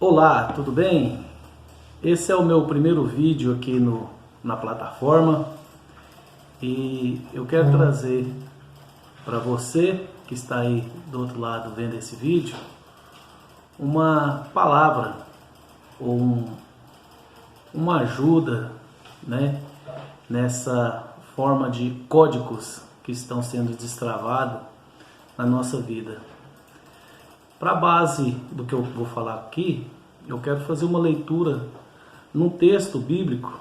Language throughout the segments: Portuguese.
Olá, tudo bem? Esse é o meu primeiro vídeo aqui na plataforma e eu quero trazer para você que está aí do outro lado vendo esse vídeo uma palavra ou uma ajuda, né, nessa forma de códigos que estão sendo destravados na nossa vida. Para a base do que eu vou falar aqui, eu quero fazer uma leitura num texto bíblico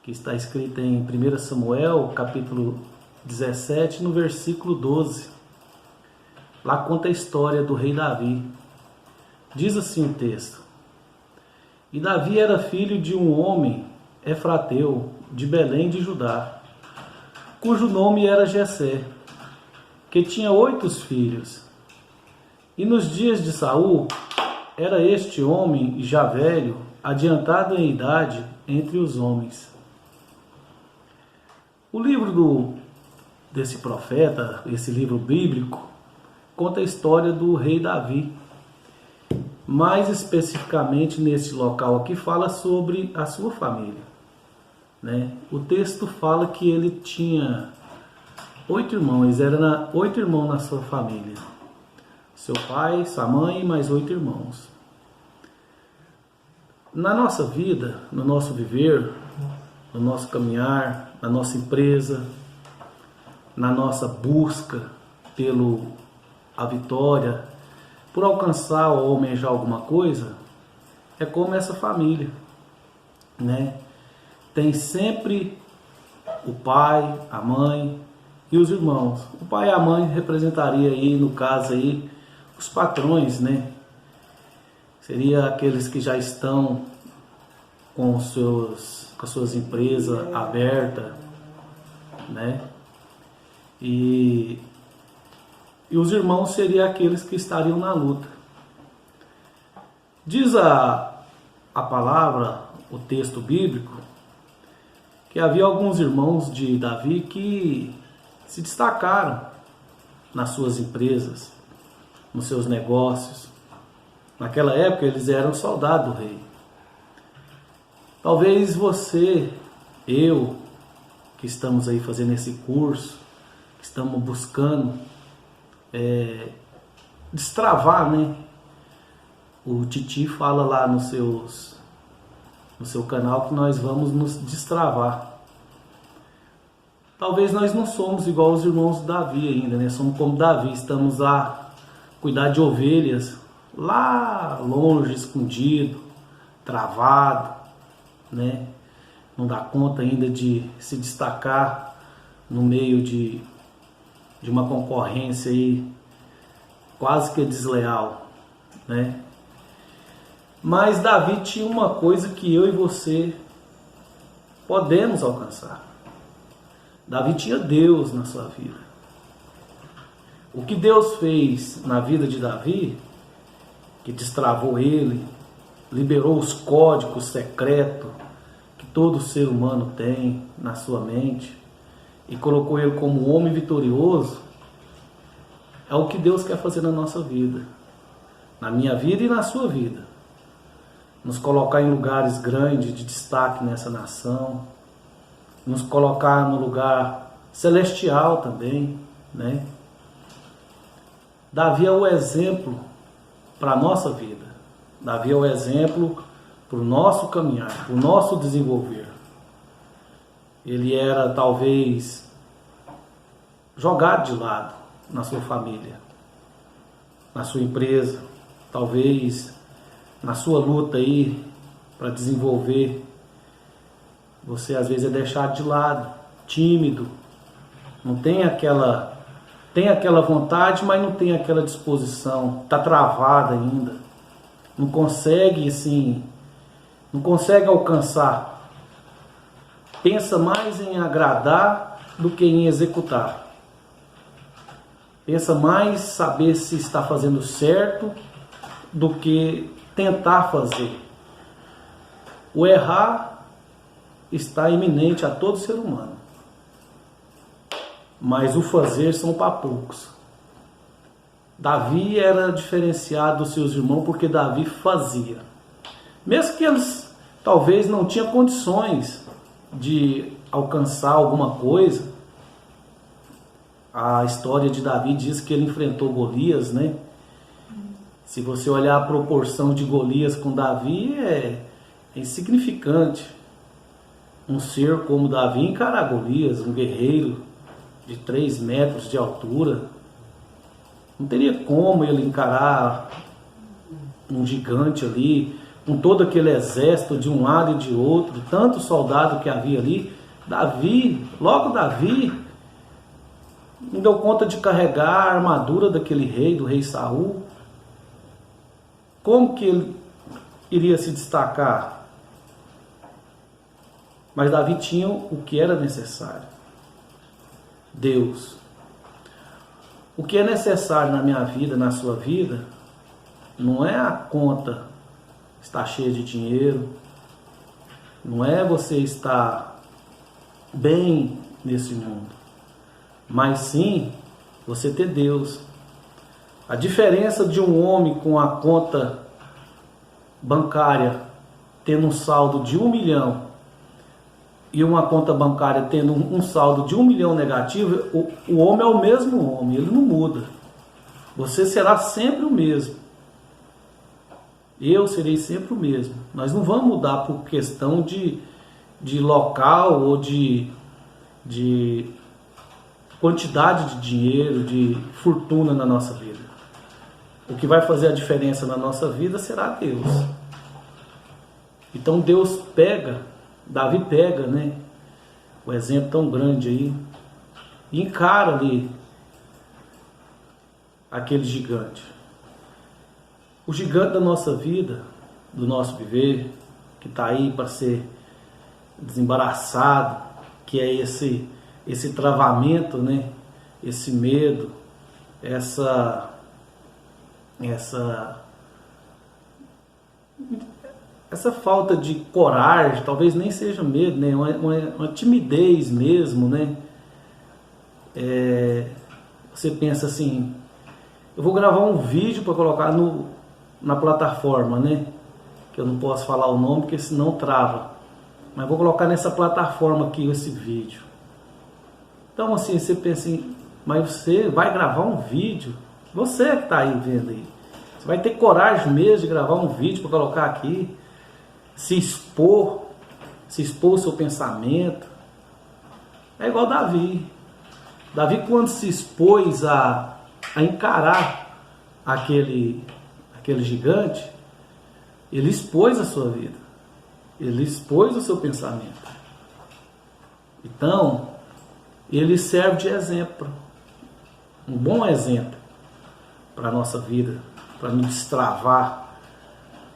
que está escrito em 1 Samuel, capítulo 17, no versículo 12. Lá conta a história do rei Davi. Diz assim o texto: E Davi era filho de um homem efrateu de Belém de Judá, cujo nome era Jessé, que tinha 8 filhos. E nos dias de Saul, era este homem já velho, adiantado em idade entre os homens. O livro desse profeta, esse livro bíblico, conta a história do rei Davi. Mais especificamente nesse local aqui fala sobre a sua família, né? O texto fala que ele tinha 8 irmãos, era 8 irmãos na sua família. Seu pai, sua mãe e mais 8 irmãos. Na nossa vida, no nosso viver, no nosso caminhar, na nossa empresa, na nossa busca pela vitória, por alcançar ou almejar alguma coisa, é como essa família, né? Tem sempre o pai, a mãe e os irmãos. O pai e a mãe representaria aí, no caso aí, os patrões, né? Seria aqueles que já estão com as suas empresas abertas, né? E os irmãos seriam aqueles que estariam na luta. Diz a palavra, o texto bíblico, que havia alguns irmãos de Davi que se destacaram nas suas empresas, nos seus negócios. Naquela época eles eram soldados do rei. Talvez você, eu, que estamos aí fazendo esse curso, que estamos buscando destravar, né? O Titi fala lá no seu canal que nós vamos nos destravar. Talvez nós não somos igual os irmãos de Davi ainda, né? Somos como Davi, estamos a cuidar de ovelhas lá longe, escondido, travado, né? Não dá conta ainda de se destacar no meio de uma concorrência aí quase que desleal, né? Mas Davi tinha uma coisa que eu e você podemos alcançar. Davi tinha Deus na sua vida. O que Deus fez na vida de Davi, que destravou ele, liberou os códigos secretos que todo ser humano tem na sua mente e colocou ele como um homem vitorioso, é o que Deus quer fazer na nossa vida, na minha vida e na sua vida. Nos colocar em lugares grandes de destaque nessa nação, nos colocar no lugar celestial também, né? Davi é o exemplo para a nossa vida. Davi é o exemplo para o nosso caminhar, para o nosso desenvolver. Ele era talvez jogado de lado na sua família, na sua empresa, talvez na sua luta aí para desenvolver. Você às vezes é deixado de lado, tímido, não tem aquela vontade, mas não tem aquela disposição, está travada ainda, não consegue assim, não consegue alcançar, pensa mais em agradar do que em executar, pensa mais saber se está fazendo certo do que tentar fazer. O errar está iminente a todo ser humano, mas o fazer são para poucos. Davi era diferenciado dos seus irmãos porque Davi fazia. Mesmo que eles talvez não tinham condições de alcançar alguma coisa, a história de Davi diz que ele enfrentou Golias, né? Se você olhar a proporção de Golias com Davi, é insignificante. Um ser como Davi encarar Golias, um guerreiro de 3 metros de altura, não teria como ele encarar um gigante ali, com todo aquele exército de um lado e de outro, tanto soldado que havia ali. Davi não deu conta de carregar a armadura daquele rei, do rei Saul. Como que ele iria se destacar? Mas Davi tinha o que era necessário: Deus. O que é necessário na minha vida, na sua vida, não é a conta estar cheia de dinheiro, não é você estar bem nesse mundo, mas sim você ter Deus. A diferença de um homem com a conta bancária tendo um saldo de 1 milhão e uma conta bancária tendo um saldo de 1 milhão negativo, o homem é o mesmo homem, ele não muda. Você será sempre o mesmo. Eu serei sempre o mesmo. Nós não vamos mudar por questão de local ou de quantidade de dinheiro, de fortuna na nossa vida. O que vai fazer a diferença na nossa vida será Deus. Então Davi pega, né, o exemplo tão grande aí, e encara ali aquele gigante. O gigante da nossa vida, do nosso viver, que está aí para ser desembaraçado, que é esse travamento, né, esse medo, essa falta de coragem, talvez nem seja medo, né? Uma timidez mesmo, né? Você pensa assim, eu vou gravar um vídeo para colocar na plataforma, né? Que eu não posso falar o nome, porque senão trava. Mas vou colocar nessa plataforma aqui esse vídeo. Então assim, você pensa assim, mas você vai gravar um vídeo? Você que está aí vendo aí. Você vai ter coragem mesmo de gravar um vídeo para colocar aqui? Se expor o seu pensamento. É igual Davi. Davi, quando se expôs a encarar aquele gigante, ele expôs a sua vida, ele expôs o seu pensamento. Então, ele serve de exemplo, um bom exemplo para a nossa vida, para nos destravar.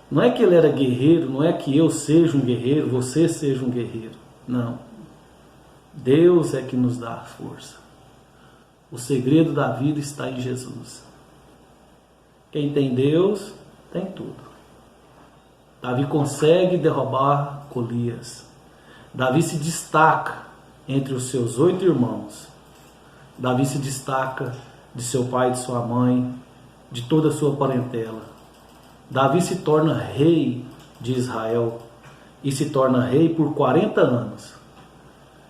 Não é que ele era guerreiro, não é que eu seja um guerreiro, você seja um guerreiro. Não. Deus é que nos dá a força. O segredo da vida está em Jesus. Quem tem Deus, tem tudo. Davi consegue derrubar Golias. Davi se destaca entre os seus 8 irmãos. Davi se destaca de seu pai e de sua mãe, de toda a sua parentela. Davi se torna rei de Israel e se torna rei por 40 anos.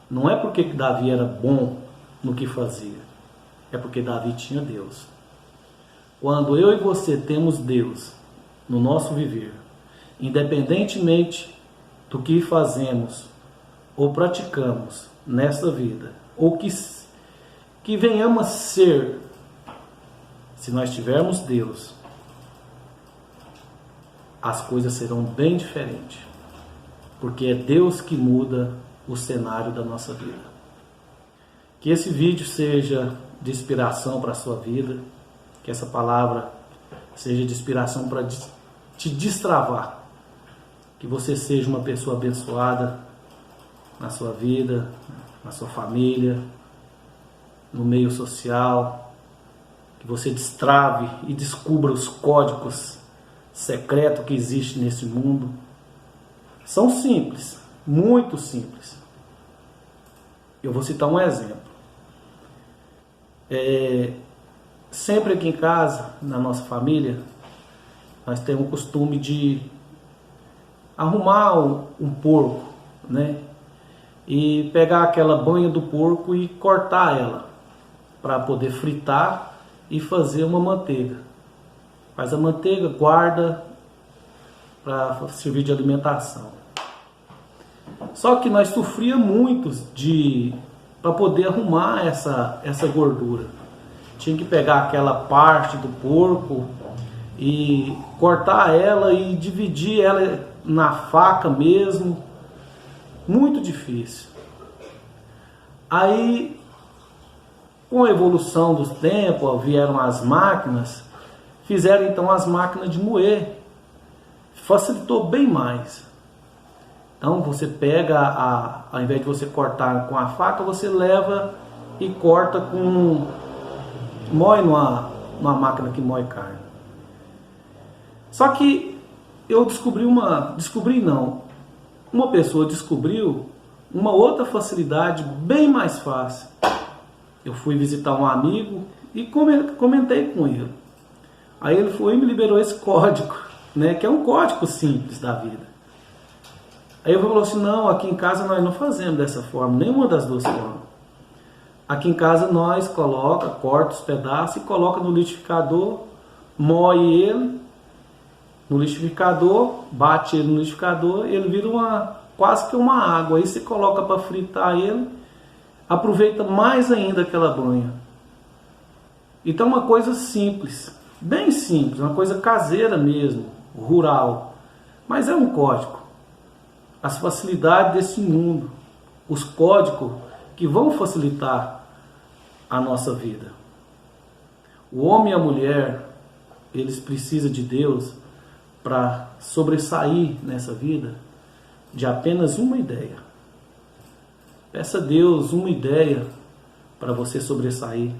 Não é porque Davi era bom no que fazia, é porque Davi tinha Deus. Quando eu e você temos Deus no nosso viver, independentemente do que fazemos ou praticamos nesta vida, ou que venhamos a ser, se nós tivermos Deus, as coisas serão bem diferentes, porque é Deus que muda o cenário da nossa vida. Que esse vídeo seja de inspiração para a sua vida, que essa palavra seja de inspiração para te destravar, que você seja uma pessoa abençoada na sua vida, na sua família, no meio social, que você destrave e descubra os códigos secretos que existem nesse mundo. São simples, muito simples. Eu vou citar um exemplo. sempre aqui em casa, na nossa família, nós temos o costume de arrumar um porco, né? E pegar aquela banha do porco e cortar ela para poder fritar e fazer uma manteiga. Faz a manteiga, guarda para servir de alimentação. Só que nós sofríamos muito para poder arrumar essa gordura. Tinha que pegar aquela parte do porco e cortar ela e dividir ela na faca mesmo. Muito difícil. Aí, com a evolução dos tempos, vieram as máquinas, fizeram então as máquinas de moer. Facilitou bem mais. Então você pega, ao invés de você cortar com a faca, você leva e corta moe numa máquina que moe carne. Só que eu uma pessoa descobriu uma outra facilidade bem mais fácil. Eu fui visitar um amigo e comentei com ele. Aí ele foi e me liberou esse código, né, que é um código simples da vida. Aí ele falou assim, não, aqui em casa nós não fazemos dessa forma, nenhuma das duas formas. Aqui em casa nós corta os pedaços e coloca no liquidificador, moe ele no liquidificador, bate ele no liquidificador, ele vira quase que uma água. Aí você coloca para fritar ele, aproveita mais ainda aquela banha. Então uma coisa simples, bem simples, uma coisa caseira mesmo, rural, mas é um código. As facilidades desse mundo, os códigos que vão facilitar a nossa vida. O homem e a mulher, eles precisam de Deus para sobressair nessa vida de apenas uma ideia. Peça a Deus uma ideia para você sobressair.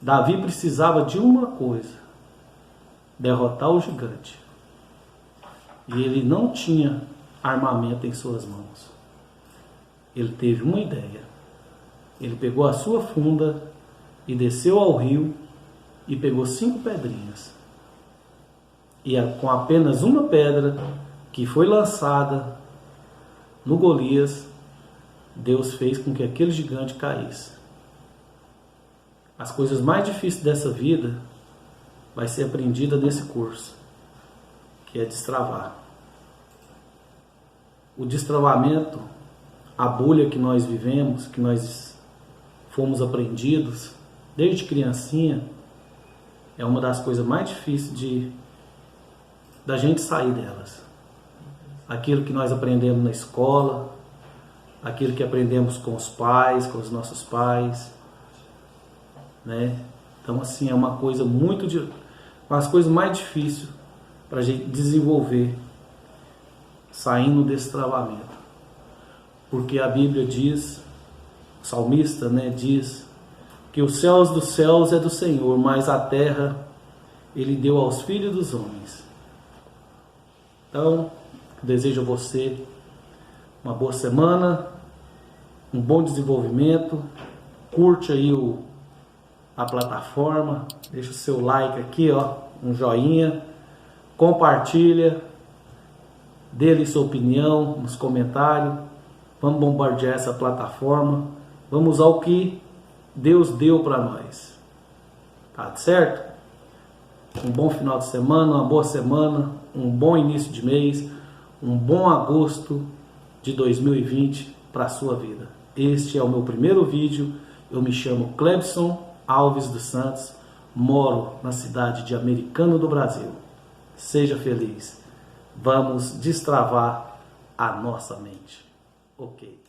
Davi precisava de uma coisa: derrotar o gigante. E ele não tinha armamento em suas mãos. Ele teve uma ideia. Ele pegou a sua funda e desceu ao rio e pegou 5 pedrinhas. E com apenas uma pedra que foi lançada no Golias, Deus fez com que aquele gigante caísse. As coisas mais difíceis dessa vida vai ser aprendida nesse curso, que é destravar. O destravamento, a bolha que nós vivemos, que nós fomos aprendidos desde criancinha, é uma das coisas mais difíceis da gente sair delas. Aquilo que nós aprendemos na escola, aquilo que aprendemos com os pais, com os nossos pais, né? Então assim, é uma coisa uma das coisas mais difíceis para a gente desenvolver saindo desse travamento. Porque a Bíblia diz, o salmista, né, diz que os céus dos céus é do Senhor, mas a terra Ele deu aos filhos dos homens. Então, desejo a você uma boa semana, um bom desenvolvimento. Curte aí a plataforma, deixa o seu like aqui, ó, um joinha, compartilha, dê-lhe sua opinião nos comentários. Vamos bombardear essa plataforma, vamos usar o que Deus deu para nós. Tá certo? Um bom final de semana, uma boa semana, um bom início de mês, um bom agosto de 2020 para a sua vida. Este é o meu primeiro vídeo. Eu me chamo Clebson Alves dos Santos, moro na cidade de Americano do Brasil. Seja feliz. Vamos destravar a nossa mente. Ok.